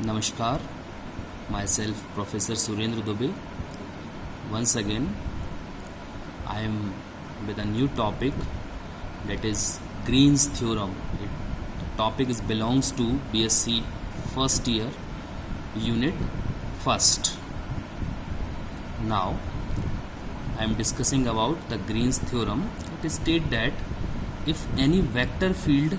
Namaskar, myself Professor Surendra Dubey. Once again, I am with a new topic, that is Green's theorem. The topic belongs to BSc first year, unit first. Now, I am discussing about the Green's theorem. It states that if any vector field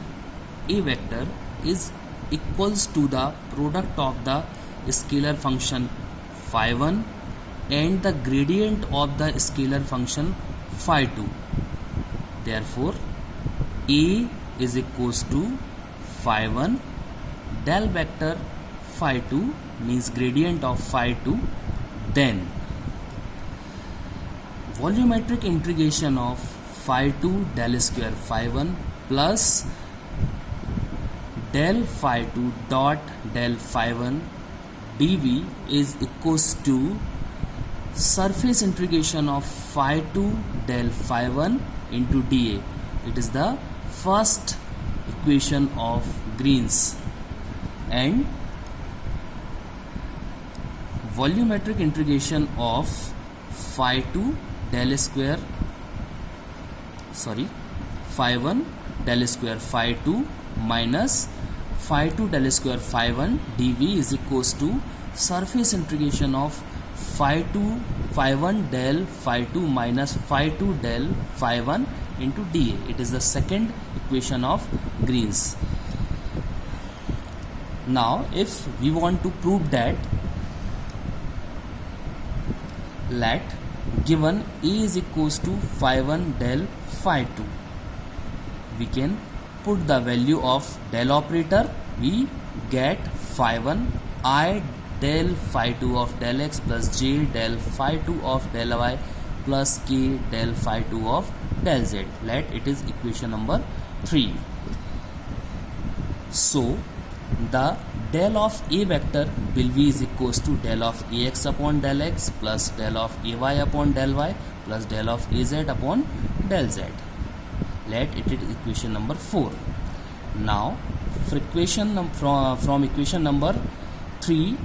A vector is equals to the product of the scalar function phi1 and the gradient of the scalar function phi2, therefore A is equals to phi1 del vector phi2 means gradient of phi2, then volumetric integration of phi2 del square phi1 plus del phi2 dot del phi1 dv is equals to surface integration of phi2 del phi1 into dA. It is the first equation of Green's, and volumetric integration of phi2 del square phi1 del square phi2 minus phi2 del square phi1 dv is equals to surface integration of phi1 del phi2 minus phi2 del phi1 into dA. It is the second equation of Green's. Now, if we want to prove that, let given A is equals to phi1 del phi2, we can put the value of del operator. We get phi1 I del phi2 of del x plus j del phi2 of del y plus k del phi2 of del z. Let it is equation number 3. So the del of A vector will be is equals to del of ax upon del x plus del of ay upon del y plus del of az upon del z. Let it is equation number 4. Now from equation number 3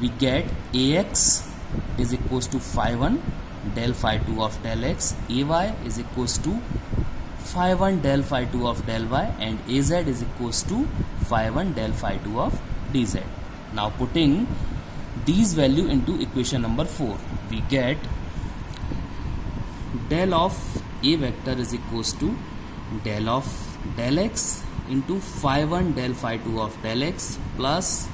we get ax is equals to phi1 del phi2 of del x, ay is equals to phi1 del phi2 of del y, and az is equals to phi1 del phi2 of dz. Now putting these value into equation number 4, we get del of A vector is equals to del of del x into phi1 del phi2 of del x plus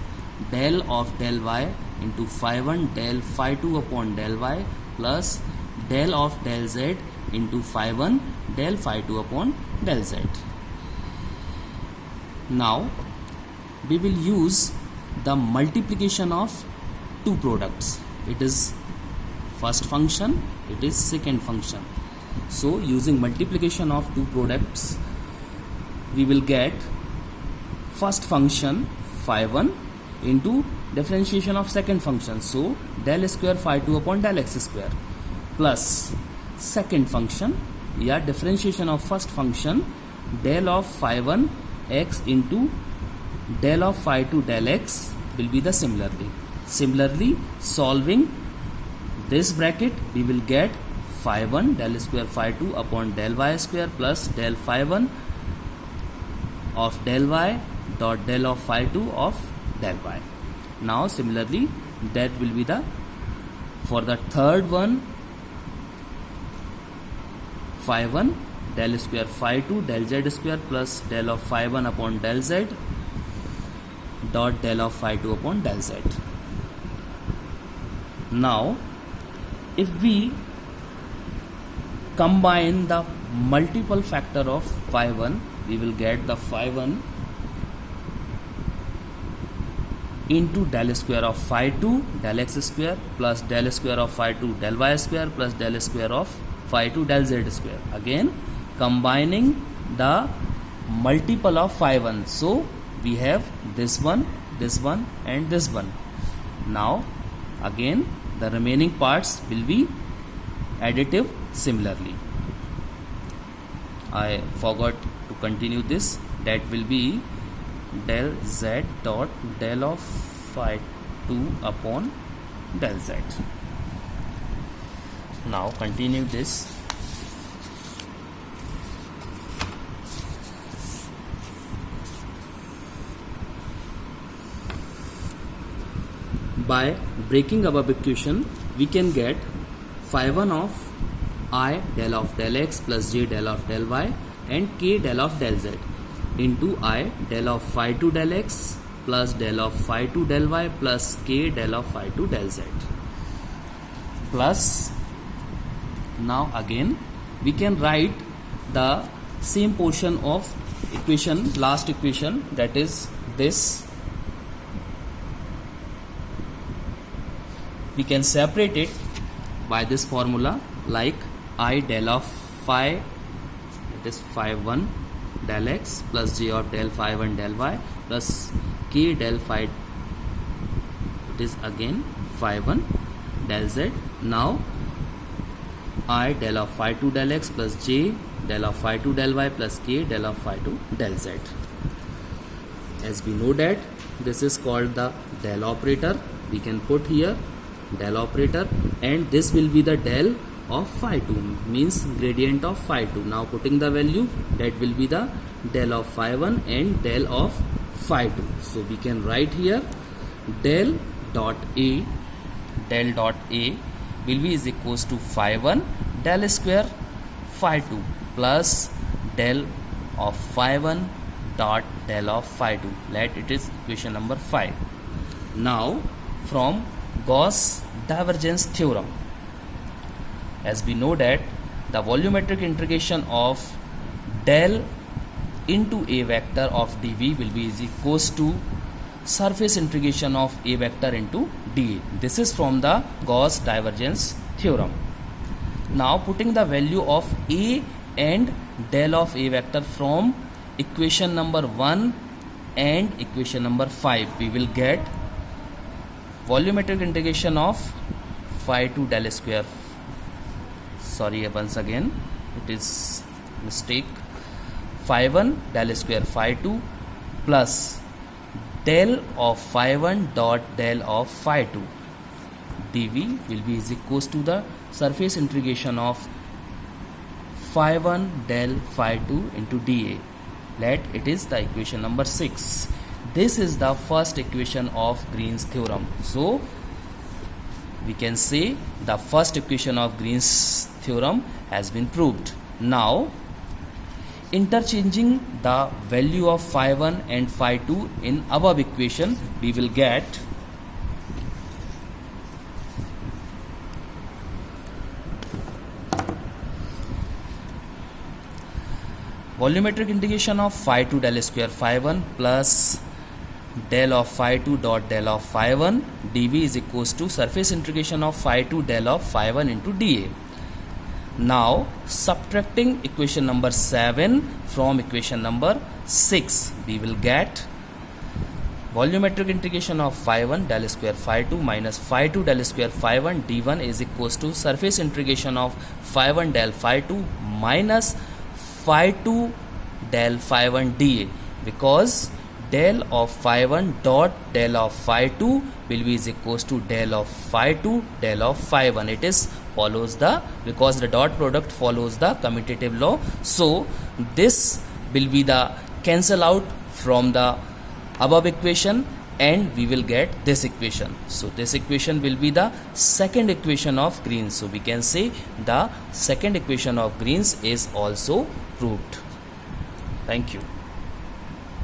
del of del y into phi1 del phi2 upon del y plus del of del z into phi1 del phi2 upon del z. Now we will use the multiplication of two products. It is first function, it is second function. So using multiplication of two products, we will get first function phi1 into differentiation of second function, so del square phi2 upon del x square, plus second function, differentiation of first function del of phi1 x into del of phi2 del x will be the similarly solving this bracket, we will get phi1 del square phi2 upon del y square plus del phi1 of del y dot del of phi2 of del y. Now similarly that will be the, for the third one, phi1 del square phi2 del z square plus del of phi1 upon del z dot del of phi2 upon del z. Now if we combine the multiple factor of phi1, we will get the phi1 into del square of phi2 del x square plus del square of phi2 del y square plus del square of phi2 del z square. Again combining the multiple of phi1, so we have this one and this one. Now again the remaining parts will be additive similarly. I forgot to continue this. That will be del z dot del of phi 2 upon del z. Now continue this. By breaking above equation, we can get phi 1 of I del of del x plus j del of del y and k del of del z into I del of phi 2 del x plus del of phi 2 del y plus k del of phi 2 del z. Plus, now again we can write the same portion of equation, last equation, that is this. We can separate it by this formula, like I del of phi, it is phi 1 del x plus j of del phi 1 del y plus k del phi, it is again phi 1 del z. Now I del of phi 2 del x plus j del of phi 2 del y plus k del of phi 2 del z. As we know that this is called the del operator, we can put here del operator, and this will be the del of phi 2, means gradient of phi 2. Now putting the value, that will be the del of phi 1 and del of phi 2. So we can write here del dot a will be is equals to phi 1 del square phi 2 plus del of phi 1 dot del of phi 2. Let it is equation number 5. Now from Gauss divergence theorem, as we know that the volumetric integration of del into a vector of dv will be is equals to surface integration of a vector into dA. This is from the Gauss divergence theorem. Now putting the value of a and del of a vector from equation number 1 and equation number 5, we will get volumetric integration of phi 2 del square, sorry once again it is mistake, phi 1 del square phi 2 plus del of phi 1 dot del of phi 2 dv will be is equals to the surface integration of phi 1 del phi 2 into dA. Let it is the equation number 6. This is the first equation of Green's theorem. So we can say the first equation of Green's theorem has been proved. Now interchanging the value of phi 1 and phi 2 in above equation, we will get volumetric integration of phi 2 del square phi 1 plus del of phi 2 dot del of phi 1 dv is equals to surface integration of phi 2 del of phi 1 into dA. Now subtracting equation number 7 from equation number 6, we will get volumetric integration of phi 1 del square phi 2 minus phi 2 del square phi 1 d1 is equals to surface integration of phi 1 del phi 2 minus phi 2 del phi 1 dA, because del of phi 1 dot del of phi 2 will be is equals to del of phi 2 del of phi 1. It is follows the, because the dot product follows the commutative law, so this will be the cancel out from the above equation and we will get this equation. So this equation will be the second equation of Green's. So we can say the second equation of Green's is also proved. Thank you.